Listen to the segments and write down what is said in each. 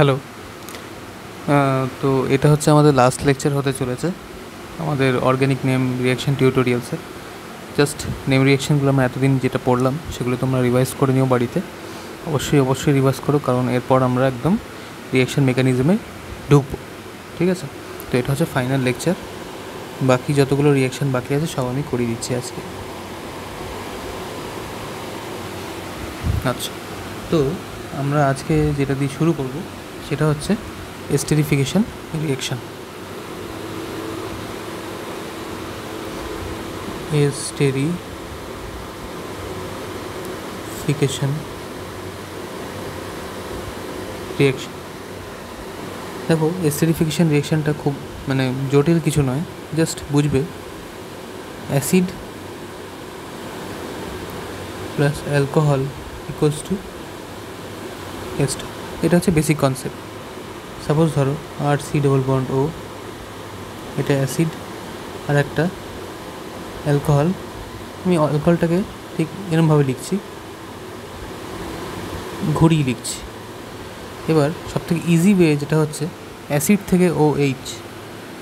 Hello. তো এটা হচ্ছে আমাদের লাস্ট লেকচার হতে চলেছে আমাদের অর্গ্যানিক নেম রিয়াকশান টিউটোরিয়ালসের। জাস্ট নেম রিয়াকশানগুলো আমরা এতদিন যেটা পড়লাম সেগুলো তোমরা রিভাইজ করে নিও বাড়িতে। অবশ্যই রিভাইজ করো, কারণ এরপর আমরা একদম রিয়াকশান মেকানিজমে ঢুকবো। ঠিক আছে? তো এটা হচ্ছে ফাইনাল লেকচার। বাকি যতগুলো রিয়াকশান বাকি আছে সব আমি করিয়ে দিচ্ছি আজকে। আচ্ছা, তো আমরা আজকে যেটা দিয়ে শুরু করব সেটা হচ্ছে এস্টেরিফিকেশন রিয়াকশান। এস্টেরিফিকেশন রিয়াকশান। দেখো, এস্টেরিফিকেশন রিয়াকশানটা খুব জটিল কিছু নয়, জাস্ট বুঝবে acid plus alcohol equals to ester. এটা হচ্ছে বেসিক কনসেপ্ট। সাপোজ ধরো RC⋯O, এটা অ্যাসিড আর একটা অ্যালকোহল। আমি অ্যালকোহলটাকে ঠিক এরমভাবে লিখছি, ঘুরিয়ে লিখছি। এবার সবথেকে ইজি ওয়ে যেটা হচ্ছে অ্যাসিড থেকে OH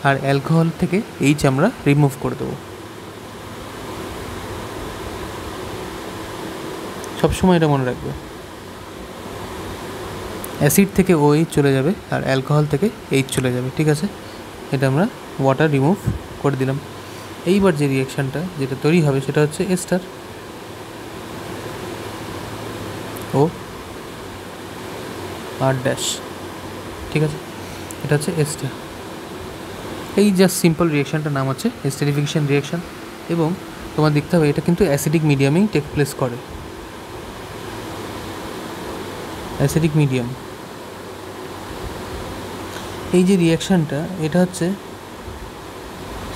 আর অ্যালকোহল থেকে H আমরা রিমুভ করে দেবো। সবসময় এটা মনে রাখবে, অ্যাসিড থেকে OH চলে যাবে আর অ্যালকোহল থেকে H চলে যাবে। ঠিক আছে? এটা আমরা ওয়াটার রিমুভ করে দিলাম। এইবার যে রিয়াকশানটা যেটা তৈরি হবে সেটা হচ্ছে এস্টার, ও আর ড্যাশ। ঠিক আছে? এটা হচ্ছে এস্টার। এই জাস্ট সিম্পল রিয়াকশানটার নাম হচ্ছে এস্টেরিফিকেশন রিয়াকশান। এবং তোমার দেখতে হবে এটা কিন্তু অ্যাসিডিক মিডিয়ামেই টেক প্লেস করে। Acidic medium. এই যে রিয়াকশানটা এটা হচ্ছে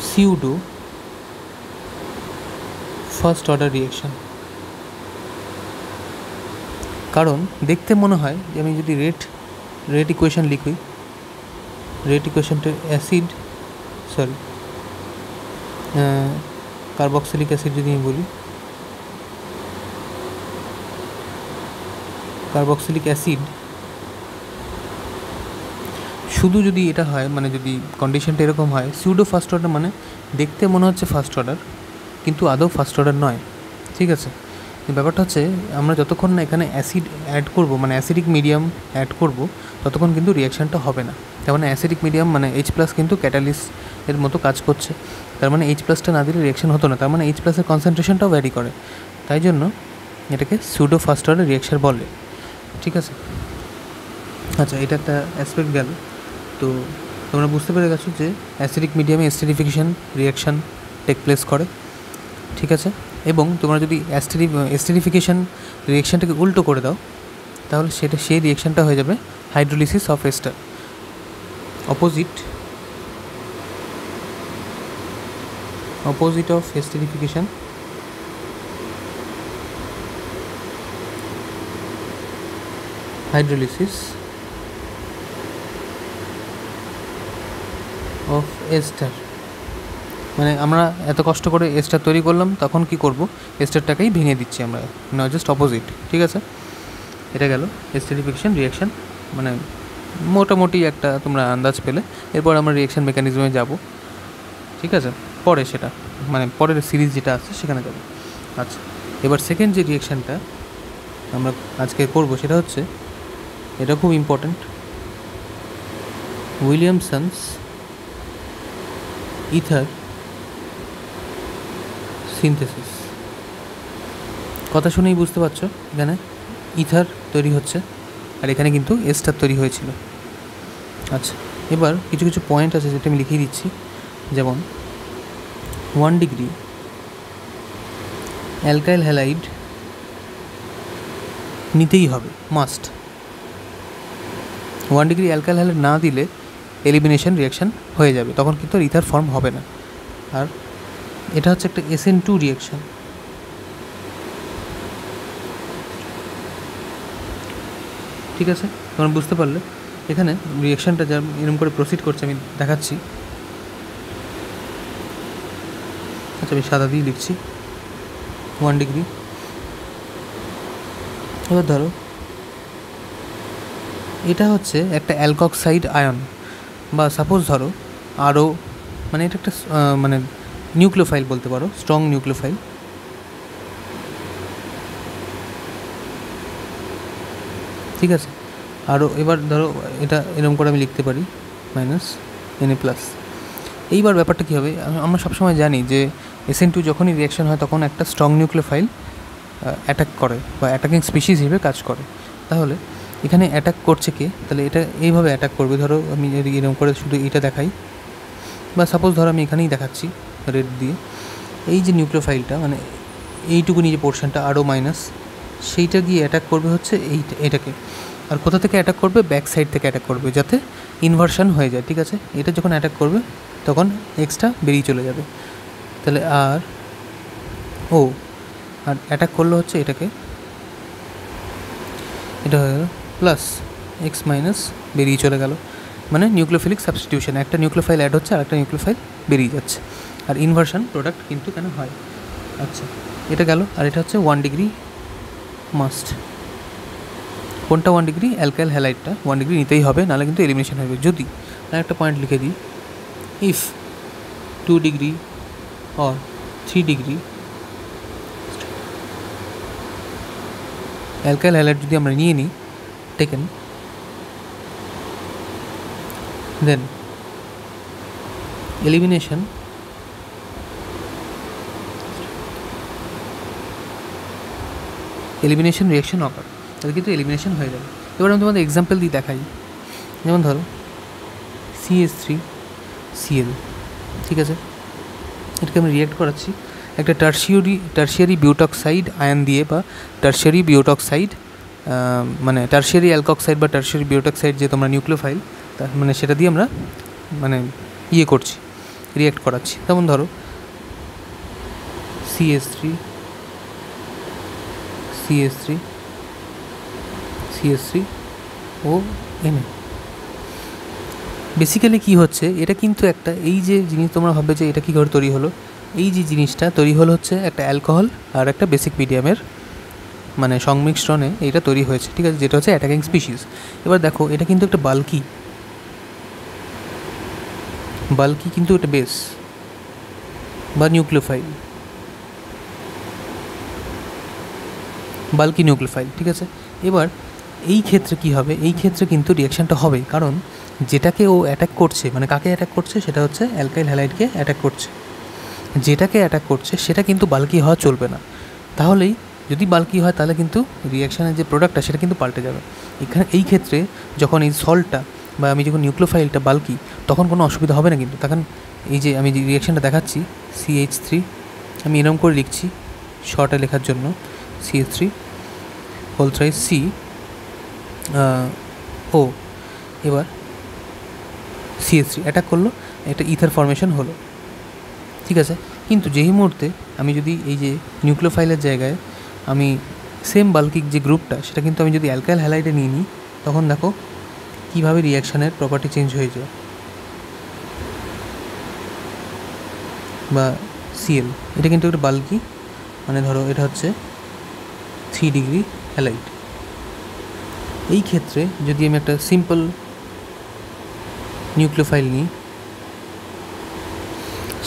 সিউডো ফার্স্ট অর্ডার রিয়াকশান। কারণ দেখতে মনে হয় যে আমি যদি রেট ইকুয়েশান লিখি, রেট ইকুয়েশানটা কার্বক্সিলিক অ্যাসিড যদি আমি বলি, কার্বক্সিলিক অ্যাসিড শুধু যদি এটা হয়, যদি কন্ডিশনটা এরকম হয় সিউডো ফার্স্ট অর্ডার, দেখতে মনে হচ্ছে ফার্স্ট অর্ডার কিন্তু আদৌ ফার্স্ট অর্ডার নয়। ঠিক আছে? ব্যাপারটা হচ্ছে আমরা যতক্ষণ না এখানে অ্যাসিড অ্যাড করবো, অ্যাসিডিক মিডিয়াম অ্যাড করবো, ততক্ষণ কিন্তু রিয়াকশানটা হবে না। তার অ্যাসিডিক মিডিয়াম H+ কিন্তু ক্যাটালিস্ট এর মতো কাজ করছে। তার H+টা না দিলে রিয়াকশান হতো না। তার H+-এর কনসেন্ট্রেশনটাও ভ্যারি করে। তাই জন্য এটাকে সিউডো ফার্স্ট অর্ডার রিয়াকশান বলে। ঠিক আছে? আচ্ছা, এটা একটা অ্যাসপেক্ট গেল। তো তোমরা বুঝতে পেরে গেছো যে অ্যাসিডিক মিডিয়ামে এস্টেরিফিকেশন রিয়াকশান টেক প্লেস করে। ঠিক আছে? এবং তোমরা যদি এস্টেরিফিকেশন রিয়াকশানটাকে উল্টো করে দাও তাহলে সেই রিয়াকশানটা হয়ে যাবে hydrolysis of ester. Opposite of esterification hydrolysis of ester. আমরা এত কষ্ট করে এস্টার তৈরি করলাম, তখন কি করব, এস্টারটাকেই ভেঙে দিচ্ছি আমরা, জাস্ট অপোজিট। ঠিক আছে? এটা গেল এস্টেরিফিকেশন রিয়াকশান। মোটামুটি একটা তোমরা আন্দাজ পেলে। এরপর আমরা রিয়াকশান মেকানিজমে যাব। ঠিক আছে? পরে সেটা পরের সিরিজ যেটা আছে সেখানে যাব। আচ্ছা, এবার সেকেন্ড যে রিয়াকশানটা আমরা আজকে করব সেটা হচ্ছে, এটা খুব ইম্পর্ট্যান্ট, উইলিয়ামসন্স ইথার সিনথেসিস। কথা শুনেই বুঝতে পারছো এখানে ইথার তৈরি হচ্ছে আর এখানে কিন্তু এস্টার তৈরি হয়েছিল। আচ্ছা, এবার কিছু কিছু পয়েন্ট আছে যেটা আমি লিখিয়ে দিচ্ছি। যেমন 1 ডিগ্রি অ্যালকাইল হ্যালাইড নিতেই হবে, মাস্ট। 1 ডিগ্রি অ্যালকাইল হ্যালাইড না দিলে এলিমিনেশন রিয়াকশান হয়ে যাবে, তখন কিন্তু আর ইথার ফর্ম হবে না। আর এটা হচ্ছে একটা SN2 রিয়াকশান। ঠিক আছে? তোমরা বুঝতে পারলে এখানে রিয়াকশানটা যা এরকম করে প্রসিড করছে আমি দেখাচ্ছি। আচ্ছা, আমি সাদা দিয়ে লিখছি 1 ডিগ্রি। এবার ধরো এটা হচ্ছে একটা অ্যালকক্সাইড আয়ন, বা সাপোজ ধরো আরও, মানে এটা একটা মানে নিউক্লিওফাইল বলতে পারো, স্ট্রং নিউক্লিওফাইল। ঠিক আছে, আরও এবার ধরো এটা এরকম করে আমি লিখতে পারি -Na+। এইবার ব্যাপারটা কী হবে, আমরা সবসময় জানি যে SN2 যখনই রিয়াকশন হয় তখন একটা স্ট্রং নিউক্লিওফাইল অ্যাটাক করে বা অ্যাটাকিং স্পিসিস হিসেবে কাজ করে। তাহলে এখানে অ্যাটাক করছে কে, তাহলে এটা এইভাবে অ্যাটাক করবে। ধরো আমি যদি এরকম করে শুধু এটা দেখাই, বা সাপোজ ধরো আমি এখানেই দেখাচ্ছি রেড দিয়ে, এই যে নিউক্লিওফাইলটা মানে এইটুকুনি যে পোর্শনটা আরও মাইনাস, সেইটা গিয়ে অ্যাটাক করবে হচ্ছে এটাকে। আর কোথা থেকে অ্যাটাক করবে, ব্যাক সাইড থেকে অ্যাটাক করবে, যাতে ইনভার্সন হয়ে যায়। ঠিক আছে, এটা যখন অ্যাটাক করবে তখন এক্সটা বেরিয়ে চলে যাবে। তাহলে আর অ্যাটাক করলো হচ্ছে এটাকে, এটা হয়ে গেল প্লাস এক্স মাইনাস, বেরিয়ে চলে গেল, মানে নিউক্লিওফিলিক সাবস্টিটিউশন, একটা নিউক্লিওফাইল অ্যাড হচ্ছে আর একটা নিউক্লিওফাইল বেরিয়ে যাচ্ছে, আর ইনভার্সন প্রোডাক্ট কিন্তু কেন হয়। আচ্ছা, এটা গেল। আর এটা হচ্ছে 1 ডিগ্রি মাস্ট। কোনটা 1 ডিগ্রি? অ্যালকাইল হ্যালাইডটা 1 ডিগ্রি নিতেই হবে, নাহলে কিন্তু এলিমিনেশন হবে। যদি আর একটা পয়েন্ট লিখে দিই, if 2 degree or 3 degree alkyl halide যদি আমরা নিয়ে নিই টেকেন, দেন এলিমিনেশন রিয়াকশন অকার, তাহলে কিন্তু এলিমিনেশন হয়ে যাবে। এবার আমি তোমাদের এক্সাম্পল দিয়ে দেখাই। যেমন ধরো CH3Cl, ঠিক আছে, এটাকে আমি রিঅ্যাক্ট করাচ্ছি একটা টার্সিয়ারি বিউটক্সাইড আয়ন দিয়ে, বা টার্সিয়ারি বিউটক্সাইড মানে টার্সিয়ারি অ্যালকক্সাইড বা টার্সিয়ারি বিউটক্সাইড যে তোমরা নিউক্লিওফাইল, মানে সেটা দিয়ে আমরা মানে করছি, রিঅ্যাক্ট করাচ্ছি। যেমন ধরো CH3 Na। বেসিক্যালি কী হচ্ছে, এটা কিন্তু একটা, এই যে জিনিস তোমরা ভাববে যে এটা কী করে তৈরি হলো, এই যে জিনিসটা তৈরি হলো হচ্ছে একটা অ্যালকোহল আর একটা বেসিক মিডিয়ামের মানে সংমিশ্রণে এটা তৈরি হয়েছে। ঠিক আছে, যেটা হচ্ছে অ্যাটাকিং স্পিসিস। এবার দেখো এটা কিন্তু একটা বাল্কি কিন্তু এটা বেস বা নিউক্লিওফাইল, বাল্কি নিউক্লিওফাইল। ঠিক আছে, এবার এই ক্ষেত্রে কী হবে, এই ক্ষেত্রে কিন্তু রিয়াকশানটা হবে, কারণ যেটাকে ও অ্যাটাক করছে, মানে কাকে অ্যাটাক করছে, সেটা হচ্ছে অ্যালকাইল হ্যালাইডকে অ্যাটাক করছে। যেটাকে অ্যাটাক করছে সেটা কিন্তু বাল্কি হওয়া চলবে না। তাহলেই যদি বাল্কি হয় তাহলে কিন্তু রিয়াকশানের যে প্রোডাক্টটা সেটা কিন্তু পাল্টে যাবে। এই ক্ষেত্রে যখন এই সল্টটা বা আমি যখন নিউক্লিওফাইলটা বাল্কি, তখন কোনো অসুবিধা হবে না কিন্তু। তখন এই যে আমি যে রিয়াকশানটা দেখাচ্ছি CH3, আমি এরকম করে লিখছি শর্টে লেখার জন্য, CH3 এবার CH3 অ্যাটাক করলো, একটা ইথার ফর্মেশন হলো। ঠিক আছে, কিন্তু যেই মুহূর্তে আমি যদি এই যে নিউক্লিওফাইলের জায়গায় আমি সেম বাল্কিক যে গ্রুপটা, সেটা কিন্তু আমি যদি অ্যালকাইল হ্যালাইডে নিয়ে নিই, তখন দেখো কীভাবে রিয়াকশানের প্রপার্টি চেঞ্জ হয়ে যায়। বা Cl, এটা কিন্তু একটা বাল্কি, মানে ধরো এটা হচ্ছে 3 ডিগ্রি হ্যালাইড। এই ক্ষেত্রে যদি আমি একটা সিম্পল নিউক্লিওফাইল নিই,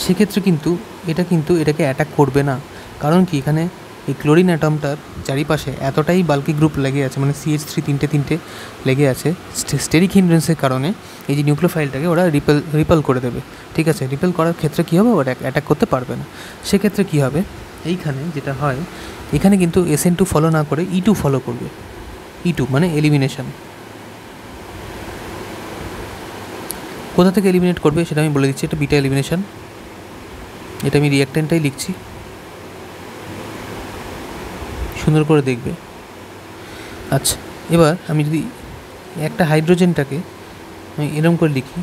সেক্ষেত্রে কিন্তু এটাকে অ্যাটাক করবে না। কারণ কি, এখানে এই ক্লোরিন অ্যাটমটার চারিপাশে এতটাই বাল্কি গ্রুপ লেগে আছে, মানে CH3 তিনটে লেগে আছে, স্টেরিক হিন্ড্রেন্সের কারণে এই যে নিউক্লিওফাইলটাকে ওরা রিপেল করে দেবে। ঠিক আছে, রিপেল করার ক্ষেত্রে কী হবে, ওরা অ্যাটাক করতে পারবে না। সেক্ষেত্রে কী হবে, এইখানে যেটা হয়, এখানে কিন্তু SN2 ফলো না করে E2 ফলো করবে। E2 মানে এলিমিনেশন। কোথা থেকে এলিমিনেট করবে সেটা আমি বলে দিচ্ছি, এটা বিটা এলিমিনেশন। এটা আমি রিঅ্যাক্টেন্টটাই লিখছি, সুন্দর করে দেখবে। আচ্ছা, এবার আমি যদি একটা হাইড্রোজেনটাকে আমি এরকম করে লিখি,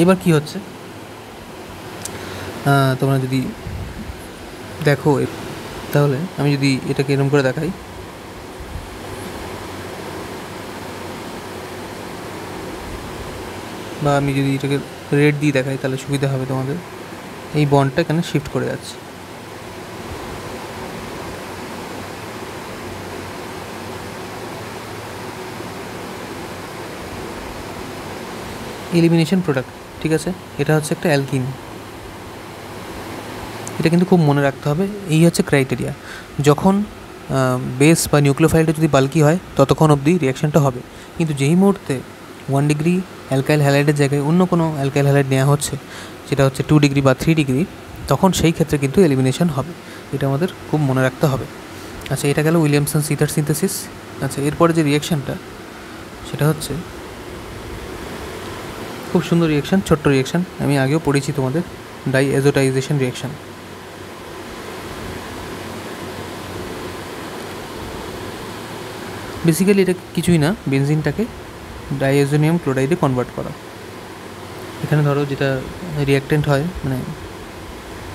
এবার কি হচ্ছে তোমরা যদি দেখো, তাহলে আমি যদি এটাকে এরকম করে দেখাই, বা আমি যদি এটাকে রেড দিয়ে দেখাই, তাহলে সুবিধা হবে তোমাদের। এই বন্ডটা এখানে শিফট করে যাচ্ছে। এলিমিনেশন প্রোডাক্ট, ঠিক আছে। এটা হচ্ছে একটা অ্যালকিন, এটা কিন্তু খুব মনে রাখতে হবে। এই হচ্ছে ক্রাইটেরিয়া, যখন বেস বা নিউক্লিওফাইলটা যদি বাল্কি হয় ততক্ষণ অবধি রিয়াকশানটা হবে, কিন্তু যেই মুহূর্তে 1 ডিগ্রি অ্যালকাইল হ্যালাইডের জায়গায় অন্য কোনো অ্যালকাইল হ্যালাইড নেওয়া হচ্ছে, সেটা হচ্ছে 2 ডিগ্রি বা 3 ডিগ্রি, তখন সেই ক্ষেত্রে কিন্তু এলিমিনেশন হবে। এটা আমাদের খুব মনে রাখতে হবে। আচ্ছা, এটা গেল উইলিয়ামসন সিথার সিনথেসিস। আচ্ছা, এরপরে যে রিয়াকশানটা সেটা হচ্ছে খুব সুন্দর রিয়াকশান, ছোট্ট রিয়াকশান, আমি আগেও পড়েছি তোমাদের, ডাইএজোটাইজেশন রিয়াকশান। বেসিক্যালি এটা কিছুই না, বেনজিনটাকে ডাইএজোনিয়াম ক্লোরাইডে কনভার্ট করা। এখানে ধরো যেটা রিয়াক্টেন্ট হয়, মানে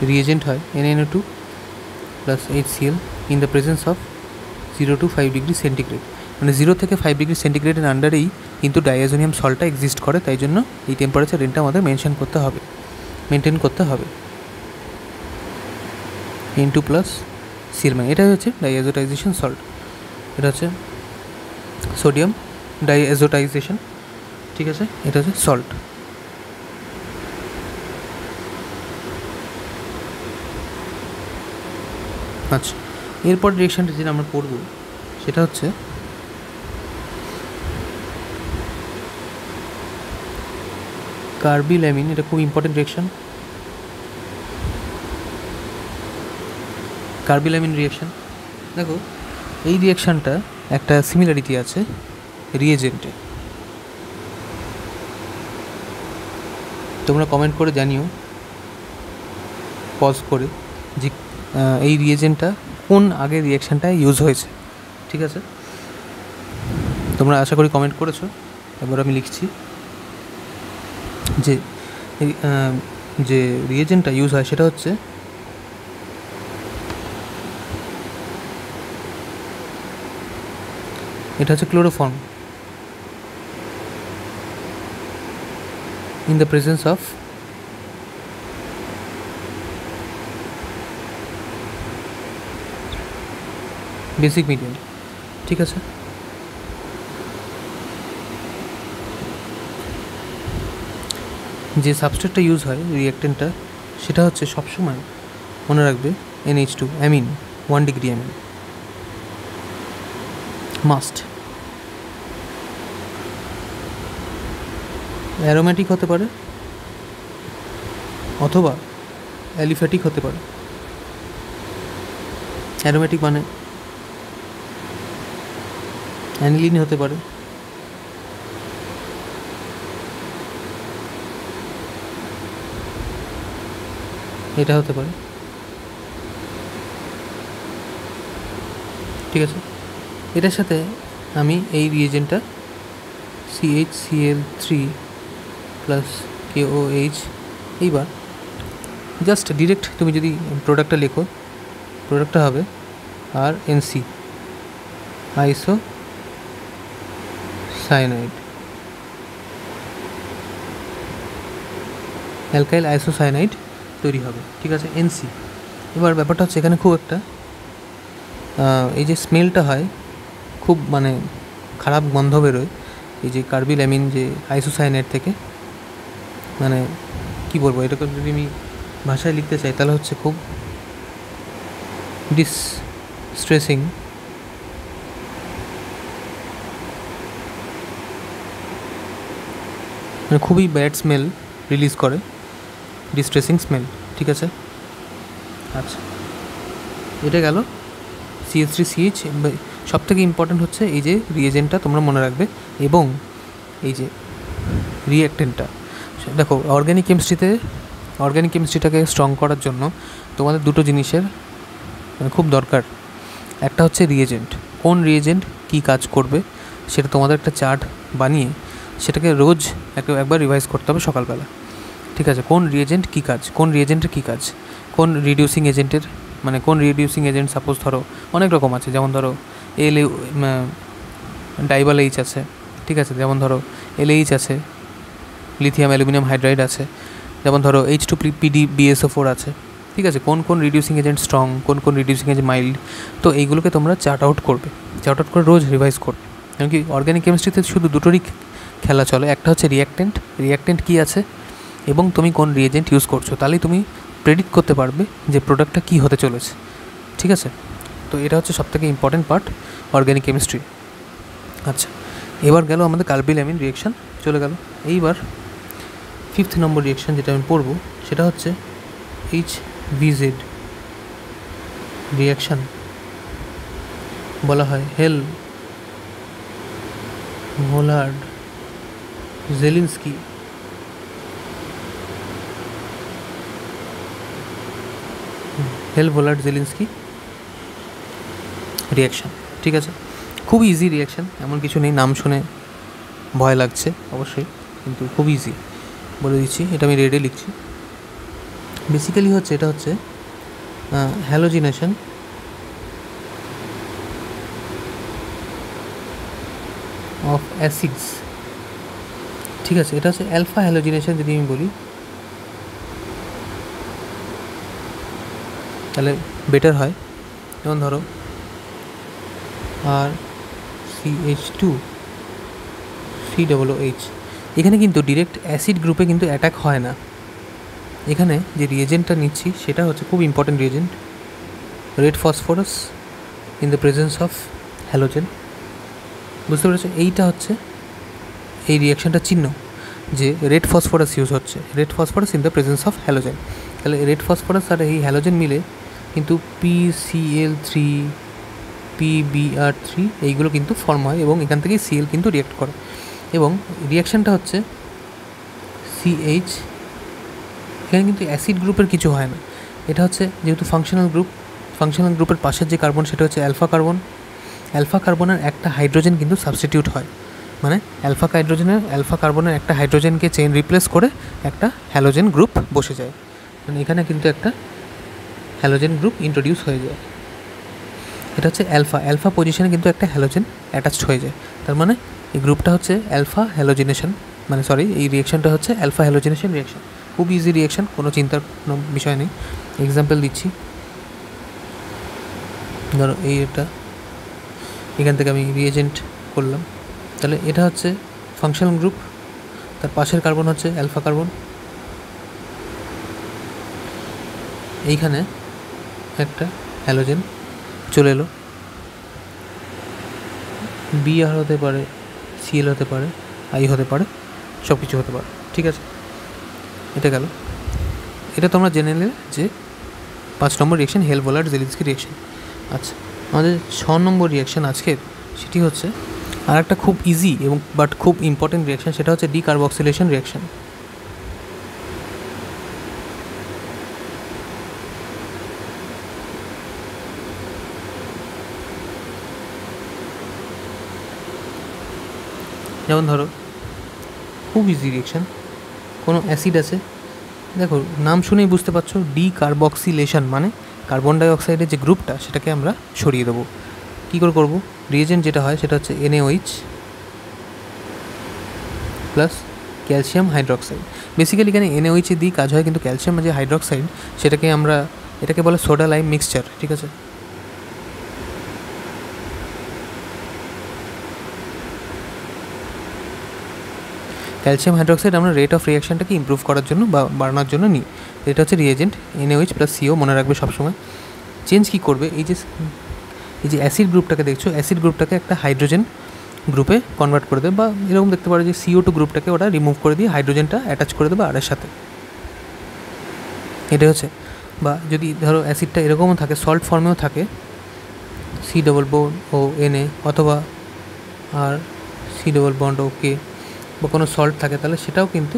রিয়েজেন্ট হয় NaNO2 plus HCl in the presence of 0 to 5 degree centigrade, মানে 0 থেকে 5 ডিগ্রি সেন্টিগ্রেডের আন্ডারেই কিন্তু ডাইএজোনিয়াম সল্টটা এক্সিস্ট করে, তাই জন্য এই টেম্পারেচার রেঞ্জটা আমাদের মেনটেন করতে হবে N2 প্লাস Cl, মানে এটাই হচ্ছে ডাইএজোটাইজেশন সল্ট। এটা হচ্ছে সোডিয়াম ডাইএজোটাইজেশন, ঠিক আছে, এটা হচ্ছে সল্ট। আচ্ছা, এরপর রিয়েকশানটা যেটা আমরা পড়ব সেটা হচ্ছে কার্বিলামিন। এটা খুব ইম্পর্টেন্ট রিয়েকশান, কার্বিলামিন রিয়েকশান। দেখো, এই রিয়েকশানটা একটা সিমিলারিটি আছে রিয়েজেন্টে, তোমরা কমেন্ট করে জানিও পজ করে যে এই রিয়েজেন্টটা কোন আগের রিয়াকশানটায় ইউজ হয়েছে, ঠিক আছে। তোমরা আশা করি কমেন্ট করেছো। এবার আমি লিখছি যে যে রিয়েজেন্টটা ইউজ হয় সেটা হচ্ছে এটা হচ্ছে chloroform in the presence of basic medium, ঠিক আছে। যে সাবস্ট্রেটটা ইউজ হয় রিঅ্যাক্টেন্টটা সেটা হচ্ছে সবসময় মনে রাখবে NH2 amine, 1 degree amine must. Aromatic হতে পারে অথবা অ্যালিফ্যাটিক হতে পারে। অ্যারোম্যাটিক মানে অ্যানিলিন হতে পারে, এটা হতে পারে, ঠিক আছে। এটার সাথে আমি এই রিয়েজেন্টটা CHCl3 প্লাস KOH, এইবার জাস্ট ডিরেক্ট তুমি যদি প্রোডাক্টটা লেখো, প্রোডাক্টটা হবে RNC আইসোসায়ানাইড, অ্যালকাইল আইসোসায়ানাইড তৈরি হবে, ঠিক আছে, NC। এবার ব্যাপারটা হচ্ছে এখানে খুব একটা এই যে স্মেলটা হয়, খুব মানে খারাপ গন্ধ বেরোয় এই যে কার্বিলামিন যে আইসোসায়ানাইড থেকে, মানে কি বলবো, এটাকে যদি আমি ভাষায় লিখতে চাই তাহলে হচ্ছে খুব ডিস্ট্রেসিং, মানে খুবই ব্যাড স্মেল রিলিজ করে, ডিস্ট্রেসিং স্মেল, ঠিক আছে। আচ্ছা, এটা গেল CH3CH। সব থেকে ইম্পর্ট্যান্ট হচ্ছে এই যে রিয়েজেন্টটা তোমরা মনে রাখবে, এবং এই যে রিঅ্যাক্টেন্টটা। দেখো, অর্গ্যানিক কেমিস্ট্রিটাকে স্ট্রং করার জন্য তোমাদের দুটো জিনিসের খুব দরকার। একটা হচ্ছে রিয়েজেন্ট, কোন রিয়েজেন্ট কী কাজ করবে সেটা তোমাদের একটা চার্ট বানিয়ে সেটাকে রোজ একবার রিভাইজ করতে হবে সকালবেলা, ঠিক আছে। কোন রিয়েজেন্ট কী কাজ, কোন রিয়েজেন্টের কী কাজ, কোন রিডিউসিং এজেন্টের, মানে কোন রিডিউসিং এজেন্ট, সাপোজ ধরো অনেক রকম আছে, যেমন ধরো ডাইবাল এইচ আছে, ঠিক আছে, যেমন ধরো LH আছে, লিথিয়াম অ্যালুমিনিয়াম হাইড্রাইড আছে, যেমন ধরো H2PDBSO4 আছে, ঠিক আছে। কোন কোন রিডিউসিং এজেন্ট স্ট্রং, কোন কোন রিডিউসিং এজেন্ট মাইল্ড, তো এইগুলোকে তোমরা চার্ট আউট করে রোজ রিভাইজ করবে। কারণ কি অর্গ্যানিক কেমিস্ট্রিতে শুধু দুটোরই খেলা চলে। একটা হচ্ছে রিঅ্যাক্টেন্ট কী আছে এবং তুমি কোন রিয়েজেন্ট ইউজ করছো, তাহলেই তুমি প্রেডিক্ট করতে পারবে যে প্রোডাক্টটা কী হতে চলেছে। ঠিক আছে, তো এটা হচ্ছে সবথেকে ইম্পর্টেন্ট পার্ট অর্গ্যানিক কেমিস্ট্রি। আচ্ছা, এবার গেল আমাদের কার্বিল অ্যামিন রিয়েকশান চলে গেল। এইবার 5th নম্বর রিয়েকশান যেটা আমি পড়ব সেটা হচ্ছে HVZ রিয়াকশান, বলা হয় হেল ভোলার্ড জেলিনস্কি রিয়াকশান। ঠিক আছে, খুব ইজি রিয়াকশান, এমন কিছু নেই নাম শুনে ভয় লাগছে অবশ্যই, কিন্তু খুব ইজি বলে দিচ্ছি। এটা আমি রেডে লিখছি। বেসিক্যালি হচ্ছে এটা হচ্ছে হ্যালোজিনেশন অফ অ্যাসিডস। ঠিক আছে, এটা হচ্ছে অ্যালফা হ্যালোজিনেশন যদি আমি বলি তাহলে বেটার হয়। যেমন ধরো RCH2 COOH, এখানে কিন্তু ডিরেক্ট অ্যাসিড গ্রুপে কিন্তু অ্যাটাক হয় না। এখানে যে রিয়েজেন্টটা নিচ্ছি সেটা হচ্ছে খুব important reagent, red phosphorus in the presence of halogen. বুঝতে পেরেছো, এইটা হচ্ছে এই রিয়াকশানটার চিহ্ন যে রেড ফসফরাস ইউজ হচ্ছে, red phosphorus in the presence of halogen. তাহলে রেড ফসফরাস আর এই হ্যালোজেন মিলে কিন্তু PCl3 PBr3 এইগুলো কিন্তু ফর্ম হয় এবং এখান থেকেই Cl কিন্তু রিয়াক্ট করে। এবং রিয়াকশানটা হচ্ছে CH, এখানে কিন্তু অ্যাসিড গ্রুপের কিছু হয় না। এটা হচ্ছে যেহেতু ফাংশনাল গ্রুপের পাশের যে কার্বন সেটা হচ্ছে অ্যালফা কার্বনের একটা হাইড্রোজেন কিন্তু সাবস্টিটিউট হয়, মানে অ্যালফা কার্বনের একটা হাইড্রোজেনকে চেইন রিপ্লেস করে একটা হ্যালোজেন গ্রুপ বসে যায়, মানে এখানে কিন্তু একটা হ্যালোজেন গ্রুপ ইন্ট্রোডিউস হয়ে যায়। এটা হচ্ছে অ্যালফা পজিশনে কিন্তু একটা হ্যালোজেন অ্যাটাচড হয়ে যায়, তার মানে এই গ্রুপটা হচ্ছে অ্যালফা হ্যালোজিনেশন, মানে সরি এই রিয়াকশানটা হচ্ছে অ্যালফা হ্যালোজিনেশন রিয়াকশান। খুব ইজি রিয়াকশান, কোনো চিন্তার কোনো বিষয় নেই। এক্সাম্পল দিচ্ছি, ধরো এই এটা এখান থেকে আমি রিয়েজেন্ট করলাম, তাহলে এটা হচ্ছে ফাংশনাল গ্রুপ, তার পাশের কার্বন হচ্ছে অ্যালফা কার্বন, এইখানে একটা হ্যালোজেন চলে এলো, BR হতে পারে, Cl হতে পারে, I হতে পারে, সব কিছু হতে পারে। ঠিক আছে, এটা গেল। এটা তোমরা জেনে নিলে যে 5 নম্বর রিয়াকশান হেল ভোলার্ড জেলিনস্কি রিয়াকশান। আচ্ছা, আমাদের 6 নম্বর রিয়াকশান আজকের সেটি হচ্ছে আর একটা খুব ইজি এবং বাট খুব ইম্পর্টেন্ট রিয়াকশান, সেটা হচ্ছে ডিকার্বক্সিলেশন রিয়াকশান। যেমন ধরো খুব ইজি রিয়াকশান, কোনো অ্যাসিড আছে, দেখো নাম শুনেই বুঝতে পারছো ডিকার্বক্সিলেশন মানে কার্বন ডাইঅক্সাইডের যে গ্রুপটা সেটাকে আমরা সরিয়ে দেবো। কী করে করবো? রিয়েজেন্ট যেটা হয় সেটা হচ্ছে NaOH plus calcium hydroxide. Basically এখানে NaOH দিয়ে কাজ হয়, কিন্তু ক্যালসিয়াম যে হাইড্রক্সাইড সেটাকে আমরা এটাকে বলে সোডা লাইম মিক্সচার। ঠিক আছে, ক্যালসিয়াম হাইড্রক্সাইড আমরা রেট অফ রিয়াকশানটাকে ইমপ্রুভ করার জন্য বা বাড়ানোর জন্য নিই। এটা হচ্ছে রিয়েজেন্ট NaOH প্লাস CO, মনে রাখবে সবসময়। চেঞ্জ কী করবে, এই যে অ্যাসিড গ্রুপটাকে দেখছো, অ্যাসিড গ্রুপটাকে একটা হাইড্রোজেন গ্রুপে কনভার্ট করে দেবে, বা এরকম দেখতে পারো যে CO2 গ্রুপটাকে ওটা রিমুভ করে দিয়ে হাইড্রোজেনটা অ্যাটাচ করে দেবে আরের সাথে। এটা হচ্ছে, বা যদি ধরো অ্যাসিডটা এরকমও থাকে, সল্ট ফর্মেও থাকে, C+O(Na) অথবা আর C+bond(O)K বা কোনো সল্ট থাকে, তাহলে সেটাও কিন্তু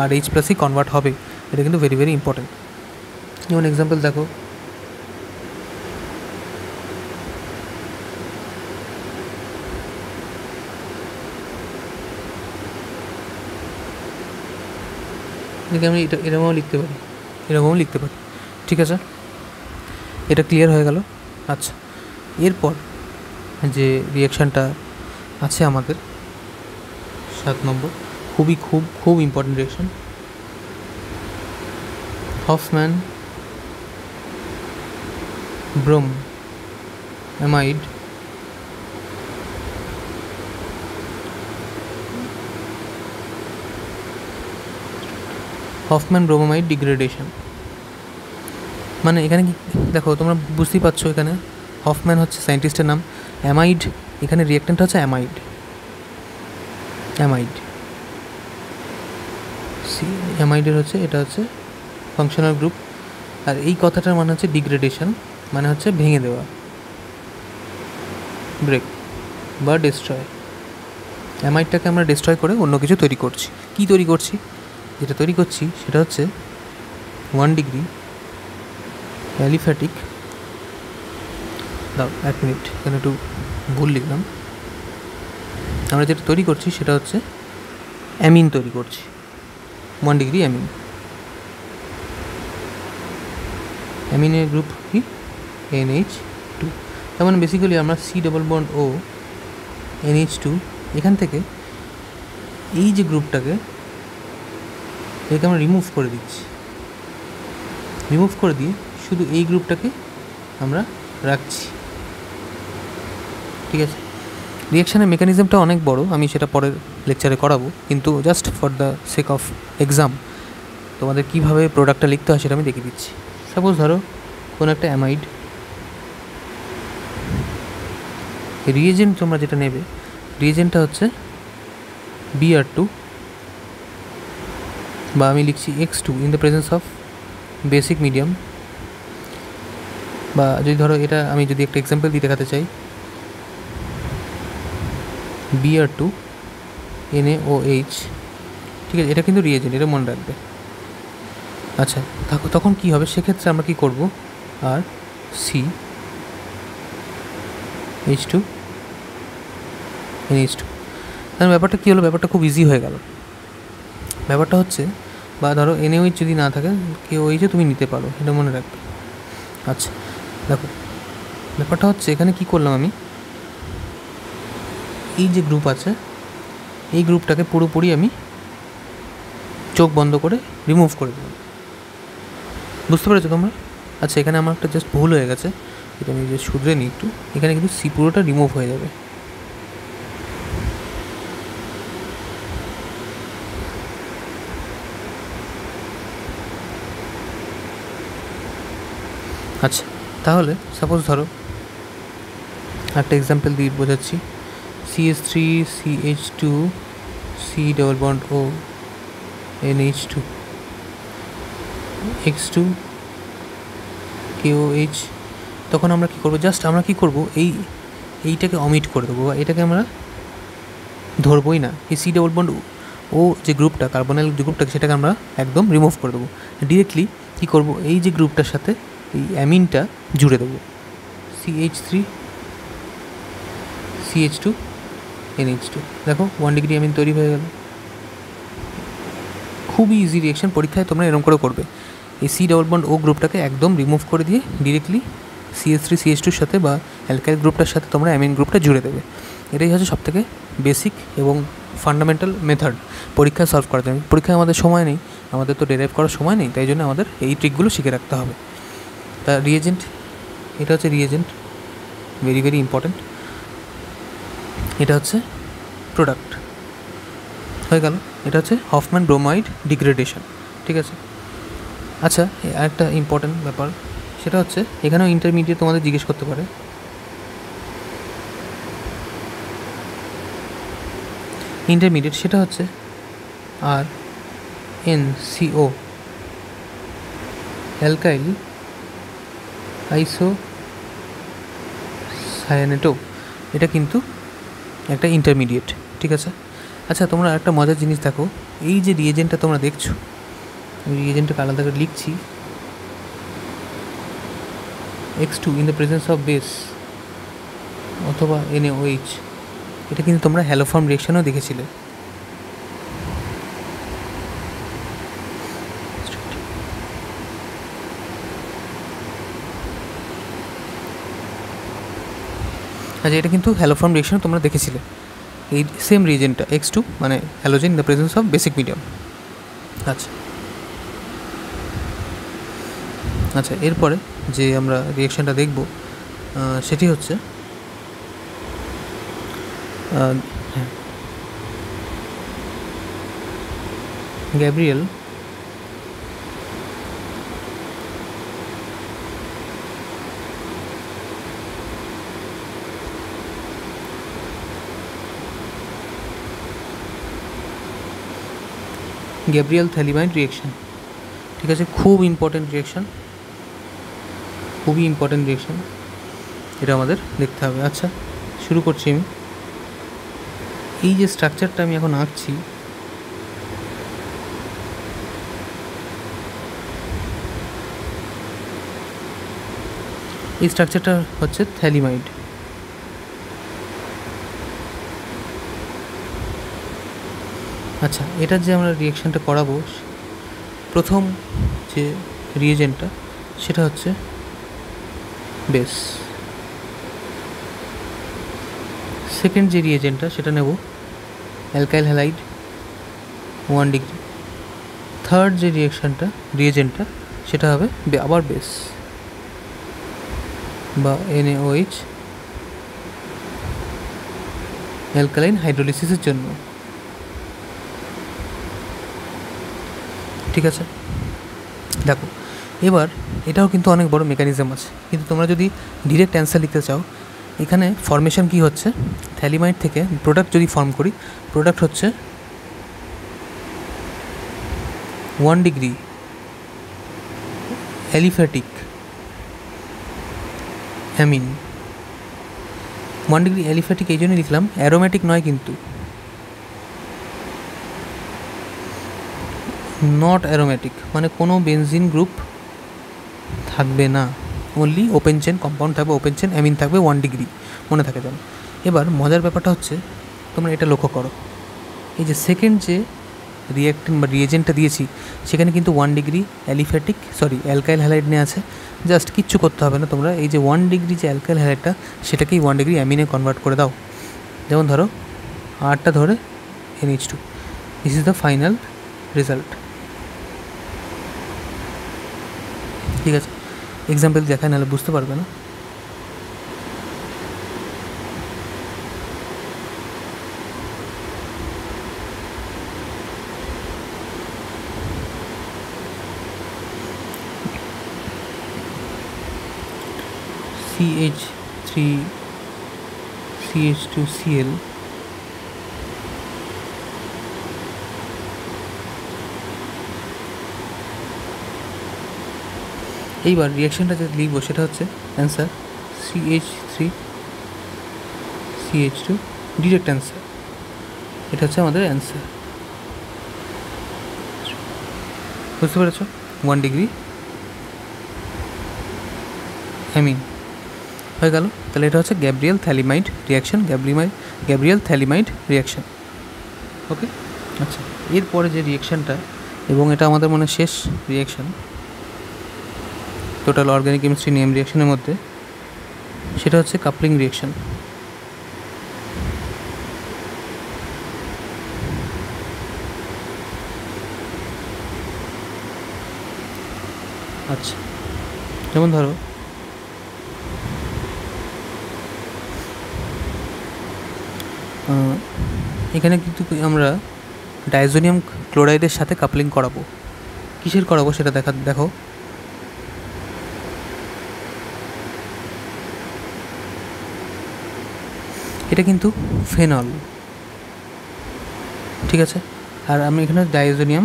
RH+ই কনভার্ট হবে। এটা কিন্তু ভেরি ভেরি ইম্পর্টেন্ট। যেমন এক্সাম্পল দেখো, দেখি আমি এটা এরকমও লিখতে পারি। ঠিক আছে, এটা ক্লিয়ার হয়ে গেল। আচ্ছা, এরপর যে রিয়াকশানটা আছে আমাদের 7 নম্বর, খুব important reaction, Hofmann bromamide Hofmann bromamide degradation. মানে এখানে কি দেখো, তোমরা বুঝতেই পারছো, এখানে হফম্যান হচ্ছে সায়েন্টিস্টের নাম, অ্যামাইড এখানে রিয়েক্টেন্ট হচ্ছে অ্যামাইড, অ্যামাইডের হচ্ছে এটা হচ্ছে ফাংশনাল গ্রুপ। আর এই কথাটার মানে হচ্ছে ডিগ্রেডেশন, মানে হচ্ছে ভেঙে দেওয়া, ব্রেক বা ডিস্ট্রয়। অ্যামাইডটাকে আমরা ডিস্ট্রয় করে অন্য কিছু তৈরি করছি। কি তৈরি করছি? যেটা তৈরি করছি সেটা হচ্ছে 1 ডিগ্রি অ্যালিফ্যাটিক, দাও 1 মিনিট, এখানে একটু ভুল লিখলাম। আমরা যেটা তৈরি করছি সেটা হচ্ছে অ্যামিন তৈরি করছি, 1 ডিগ্রি অ্যামিন। অ্যামিনের গ্রুপ কি? NH2। তার মানে বেসিক্যালি আমরা C double bond O NH2 এখান থেকে এই যে গ্রুপটাকে এটাকে আমরা রিমুভ করে দিচ্ছি, রিমুভ করে দিয়ে শুধু এই গ্রুপটাকে আমরা রাখছি। ঠিক আছে, রিয়াকশানের মেকানিজমটা অনেক বড়, আমি সেটা পরের লেকচারে করাবো, কিন্তু just for the sake of exam তোমাদের কীভাবে প্রোডাক্টটা লিখতে হয় সেটা আমি দেখিয়ে দিচ্ছি। সাপোজ ধরো কোনো একটা অ্যামাইড, রিয়েজেন্ট তোমরা যেটা নেবে, রিয়েজেন্টটা হচ্ছে Br2, বা আমি লিখছি X2 in the presence of basic medium. বা যদি ধরো এটা আমি যদি একটা এক্সাম্পল দিয়ে দেখাতে চাই, Br2 NaOH, ঠিক আছে, এটা কিন্তু রিয়েজেন্ট, এটা মনে রাখবে। আচ্ছা, তখন কী হবে সেক্ষেত্রে আমরা কী করব, আর CH2 NH2। তাহলে ব্যাপারটা কী হলো? ব্যাপারটা খুব ইজি হয়ে গেল। ব্যাপারটা হচ্ছে, বা ধরো NaOH যদি না থাকে KOH তুমি নিতে পারো, এটা মনে রাখবে। আচ্ছা দেখো, ব্যাপারটা হচ্ছে এখানে কি করলাম আমি, এই যে গ্রুপ আছে এই গ্রুপটাকে পুরোপুরি আমি চোখ বন্ধ করে রিমুভ করে দিলাম। বুঝতে পেরেছো তোমরা? আচ্ছা, এখানে আমার একটা জাস্ট ভুল হয়ে গেছে, এটা আমি যে শুধরে নিই একটু, এখানে কিন্তু সি পুরোটা রিমুভ হয়ে যাবে। আচ্ছা, তাহলে সাপোজ ধরো একটা এক্সাম্পল দিয়ে বোঝাচ্ছি, CH3 CH2 C double bond O NH2 X2 KOH। তখন আমরা কী করবো? জাস্ট আমরা কী করবো, এইটাকে অমিট করে দেবো, বা এটাকে আমরা ধরবই না। এই C ডবল বন্ড O যে গ্রুপটা, কার্বনাইল যে গ্রুপটাকে, সেটাকে আমরা একদম রিমুভ করে দেবো। ডিরেক্টলি কী করবো, এই যে গ্রুপটার সাথে এই অ্যামিনটা জুড়ে দেবো, CH3 CH2 NH2। দেখো 1 ডিগ্রি অ্যামিন তৈরি হয়ে গেল। খুবই ইজি রিয়েকশন, পরীক্ষায় তোমরা এরকম করে করবে। এই C ডবল বন্ড O গ্রুপটাকে একদম রিমুভ করে দিয়ে ডিরেক্টলি CH3 CH2-র সাথে বা অ্যালকাইল গ্রুপটার সাথে তোমরা অ্যামিন গ্রুপটা জুড়ে দেবে। এটাই হচ্ছে সবথেকে বেসিক এবং ফান্ডামেন্টাল মেথড পরীক্ষায় সলভ করার জন্য। পরীক্ষায় আমাদের সময় নেই, আমাদের তো ডেরাইভ করার সময় নেই, তাই জন্য আমাদের এই ট্রিকগুলো শিখে রাখতে হবে। তা রিয়েজেন্ট, এটা হচ্ছে রিয়েজেন্ট, ভেরি ভেরি ইম্পর্ট্যান্ট। এটা হচ্ছে প্রোডাক্ট, হয়ে গেল। এটা হচ্ছে হফম্যান ব্রোমাইড ডিগ্রেডেশন, ঠিক আছে। আচ্ছা, আরেকটা ইম্পর্ট্যান্ট ব্যাপার, সেটা হচ্ছে এখানেও ইন্টারমিডিয়েট তোমাদের জিজ্ঞেস করতে পারে। ইন্টারমিডিয়েট সেটা হচ্ছে RnCO অ্যালকাইল আইসোসায়ানেটো, এটা কিন্তু একটা ইন্টারমিডিয়েট, ঠিক আছে। আচ্ছা, তোমরা একটা মজার জিনিস দেখো, এই যে রিয়েজেন্টটা তোমরা দেখছো, আমি রিয়েজেন্টটাকে আলাদা করে লিখছি, X2 in the presence of base অথবা NaOH, এটা কিন্তু তোমরা হ্যালোফর্ম রিয়েকশনও দেখেছিলে। আচ্ছা, এটা কিন্তু হ্যালোফর্ম রিয়েকশনও তোমরা দেখেছিলে, এই সেম রিয়েজেন্টটা X2 মানে halogen in the presence of basic medium. আচ্ছা, এরপরে যে আমরা রিয়েকশনটা দেখব সেটি হচ্ছে গ্যাব্রিয়েল গ্যাব্রিয়েল থ্যালিমাইড রিয়াকশান। ঠিক আছে, খুব ইম্পর্টেন্ট রিয়াকশান, খুবই ইম্পর্টেন্ট রিয়াকশান, এটা আমাদের দেখতে হবে। আচ্ছা, শুরু করছি আমি। এই যে স্ট্রাকচারটা আমি এখন আঁকছি, এই স্ট্রাকচারটা হচ্ছে থ্যালিমাইড। আচ্ছা, এটার যে আমরা রিয়াকশানটা করাবো, প্রথম যে রিয়েজেন্টটা সেটা হচ্ছে বেস। সেকেন্ড যে রিয়েজেন্টটা সেটা নেব অ্যালকাইল হ্যালাইড 1 ডিগ্রি। থার্ড যে রিয়েজেন্টটা সেটা হবে আবার বেস বা NaOH, অ্যালকালাইন হাইড্রোলিসিসের জন্য। ঠিক আছে, দেখো এবার এটাও কিন্তু অনেক বড় মেকানিজম আছে, কিন্তু তোমরা যদি ডিরেক্ট অ্যান্সার লিখতে চাও, এখানে ফর্মেশন কি হচ্ছে, থ্যালিমাইড থেকে প্রোডাক্ট যদি ফর্ম করি, প্রোডাক্ট হচ্ছে 1 degree aliphatic amine. 1 degree aliphatic এই জন্যই লিখলাম, অ্যারোম্যাটিক নয় কিন্তু, নট অ্যারোম্যাটিক, মানে কোনো বেনজিন গ্রুপ থাকবে না, অনলি ওপেন চেন কম্পাউন্ড থাকবে, ওপেন চেন অ্যামিন থাকবে 1 ডিগ্রি, মনে থাকে যেন। এবার মজার ব্যাপারটা হচ্ছে, তোমরা এটা লক্ষ্য করো, এই যে সেকেন্ড যে রিয়াক্টেন্ট বা রিয়েজেন্টটা দিয়েছি, সেখানে কিন্তু 1 ডিগ্রি অ্যালকাইল হ্যালাইড নিয়ে আছে। জাস্ট কিচ্ছু করতে হবে না, তোমরা এই যে 1 ডিগ্রি যে অ্যালকাইল হ্যালাইডটা, সেটাকেই 1 ডিগ্রি অ্যামিনে কনভার্ট করে দাও। যেমন ধরো আরটা ধরে NH2, this is the final result. ঠিক আছে, এক্সাম্পল দেখায়, নাহলে বুঝতে পারবে না। CH3CH2Cl, এইবার রিয়াকশানটা যে লিখবো সেটা হচ্ছে অ্যান্সার CH3CH2, ডিরেক্ট অ্যান্সার, এটা হচ্ছে আমাদের অ্যান্সার। বুঝতে পেরেছ? 1 ডিগ্রি অ্যামিন হয়ে গেল। তাহলে এটা হচ্ছে Gabriel phthalimide reaction, Gabriel phthalimide reaction. Okay, আচ্ছা, এরপরে যে রিয়াকশানটা, এবং এটা আমাদের মনে শেষ reaction total organic chemistry name রিয়াকশানের মধ্যে, সেটা হচ্ছে কাপলিং রিয়াকশান। আচ্ছা, যেমন ধরো এখানে কিন্তু আমরা ডাইজোনিয়াম ক্লোরাইডের সাথে কাপলিং করাবো। কিসের করাবো সেটা দেখো। এটা কিন্তু ফেনল, ঠিক আছে, আর আমি এখানে ডাইজোনিয়াম,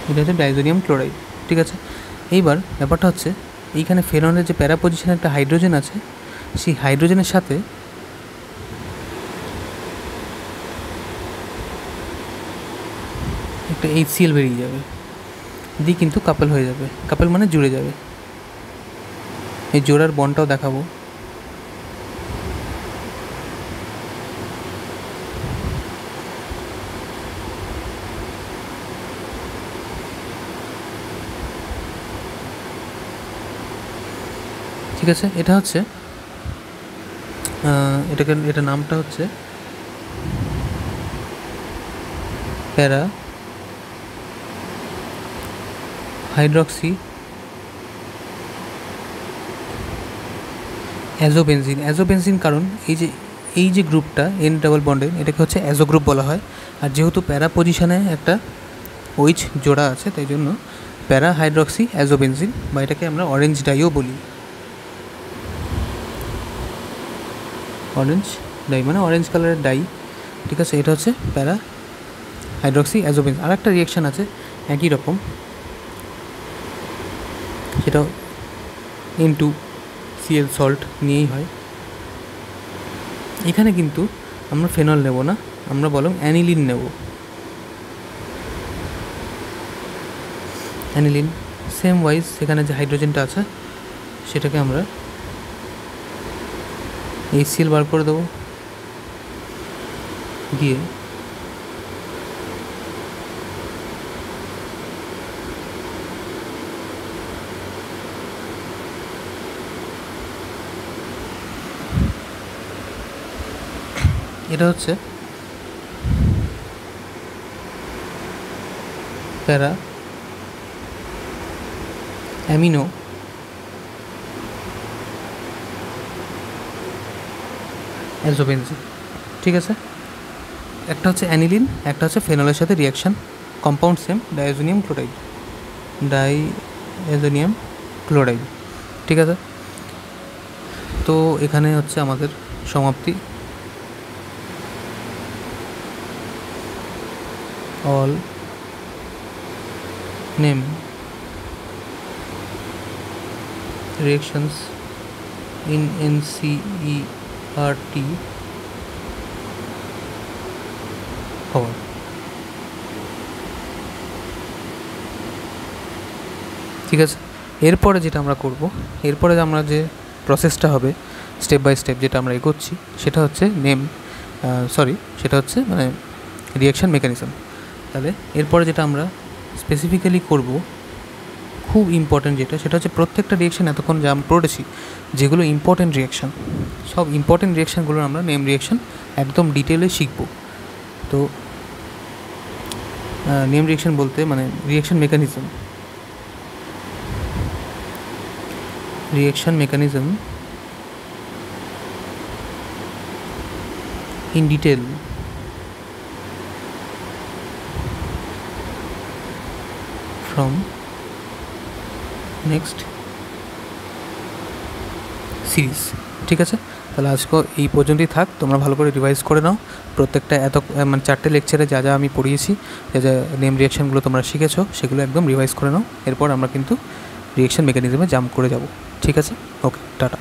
এটা হচ্ছে ডাইজোনিয়াম ক্লোরাইড। ঠিক আছে, এইবার ব্যাপারটা হচ্ছে, এইখানে ফেনলের যে প্যারা পজিশনে একটা হাইড্রোজেন আছে, সেই হাইড্রোজেনের সাথে একটা HCl বেরিয়ে যাবে, দিয়ে কিন্তু কাপল হয়ে যাবে। কাপল মানে জুড়ে যাবে। এই জোড়ার বন্ডটাও দেখাবো। ঠিক আছে, এটা হচ্ছে এটা নামটা হচ্ছে প্যারা হাইড্রক্সি অ্যাজোবেনজিন, কারণ এই যে গ্রুপটা N ডাবল বন্ডের, এটাকে হচ্ছে অ্যাজো গ্রুপ বলা হয়। আর যেহেতু প্যারা পজিশনে একটা OH জোড়া আছে, তাই জন্য প্যারা হাইড্রক্সি অ্যাজোবেনজিন, বা এটাকে আমরা অরেঞ্জ ডাইও বলি। অরেঞ্জ ডাই মানে অরেঞ্জ কালারের ডাই, ঠিক আছে। এটা হচ্ছে প্যারা হাইড্রক্সি অ্যাজোবেন্স। আর একটা রিয়াকশান আছে একই রকম, সেটা N2Cl সল্ট নিয়েই হয়। এখানে কিন্তু আমরা ফেনল নেব না, আমরা বরং অ্যানিলিন নেব। অ্যানিলিন সেম ওয়াইজ সেখানে যে হাইড্রোজেনটা আছে সেটাকে আমরা HCl বার করে দেবো, দিয়ে এটা হচ্ছে প্যারা অ্যামিনো অ্যাজোবেনজিন, ঠিক আছে। একটা হচ্ছে অ্যানিলিন, একটা হচ্ছে ফেনলের সাথে রিয়াকশান, কম্পাউন্ড সেম, ডাইঅ্যাজোনিয়াম ক্লোরাইড, ঠিক আছে। তো এখানে হচ্ছে আমাদের সমাপ্তি। All name reactions in NCERT power, ঠিক আছে। এরপরে যেটা আমরা করব, এরপরে আমরা যে প্রসেসটা হবে স্টেপ বাই স্টেপ যেটা আমরা এগোচ্ছি, সেটা হচ্ছে সেটা হচ্ছে মানে রিয়াকশান মেকানিজম। তাহলে এরপরে যেটা আমরা স্পেসিফিক্যালি করব, খুব ইম্পর্ট্যান্ট যেটা, সেটা হচ্ছে প্রত্যেকটা রিয়াকশান এতক্ষণ যা আমরা পড়েছি যেগুলো ইম্পর্ট্যান্ট রিয়াকশান, সব ইম্পর্ট্যান্ট রিয়াকশানগুলো আমরা নেম রিয়াকশান একদম ডিটেলে শিখব। তো নেম রিয়াকশান বলতে মানে reaction mechanism in detail from next series, ঠিক আছে। তাহলে আজকে এই পর্যন্তই থাক, তোমরা ভালো করে রিভাইজ করে নাও প্রত্যেকটা মানে 4টে লেকচারে যা যা আমি পড়িয়েছি, যা নেম রিয়াকশানগুলো তোমরা শিখেছো সেগুলো একদম রিভাইজ করে নাও। এরপর আমরা কিন্তু রিয়াকশান মেকানিজমে জাম্প করে যাব, ঠিক আছে। ওকে, টাটা।